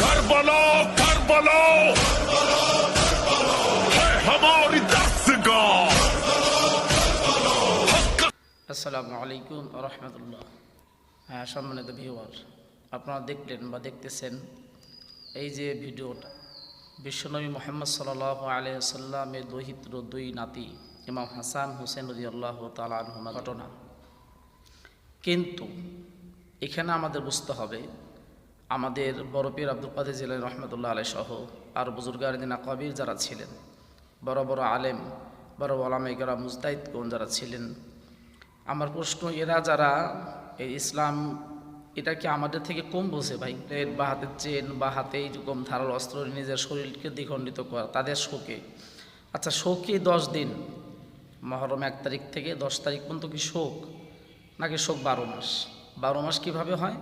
কারবালা কারবালা হ্যাঁ हमारी दस्तगाह। আসসালামু আলাইকুম রহমতুল্লাহ। সম্মানিত ভিউয়ার, আপনারা দেখলেন বা দেখতেছেন এই যে ভিডিওটা বিশ্বনবী মুহাম্মদ সাল্লাল্লাহু আলাইহি ওয়াসাল্লামের দৌহিত্র দুই নাতি ইমাম হাসান হুসেন রাদিয়াল্লাহু তাআলা আনহুমা ঘটনা। কিন্তু এখানে আমাদের বুঝতে হবে, আমাদের বড় পীর আব্দুল কাদের জিলানী রহমতুল্লাহ আলাইহি সহ আর বুজুর্গানিন আকাবির যারা ছিলেন, বড় বড় আলেম, বড় ওলামায়ে কেরাম মুজতাহিদগণ যারা ছিলেন, আমার প্রশ্ন, এরা যারা এই ইসলাম এটা কি আমাদের থেকে কম বোঝে ভাই? প্লেট বা হাতের চেন বা হাতে এইরকম ধারাল অস্ত্র নিজের শরীরকে দ্বিখণ্ডিত করা তাদের শোকে। আচ্ছা, শোকে 10 দিন, মহরম 1 তারিখ থেকে 10 তারিখ পর্যন্ত কি শোক, নাকি শোক 12 মাস? 12 মাস কীভাবে হয়?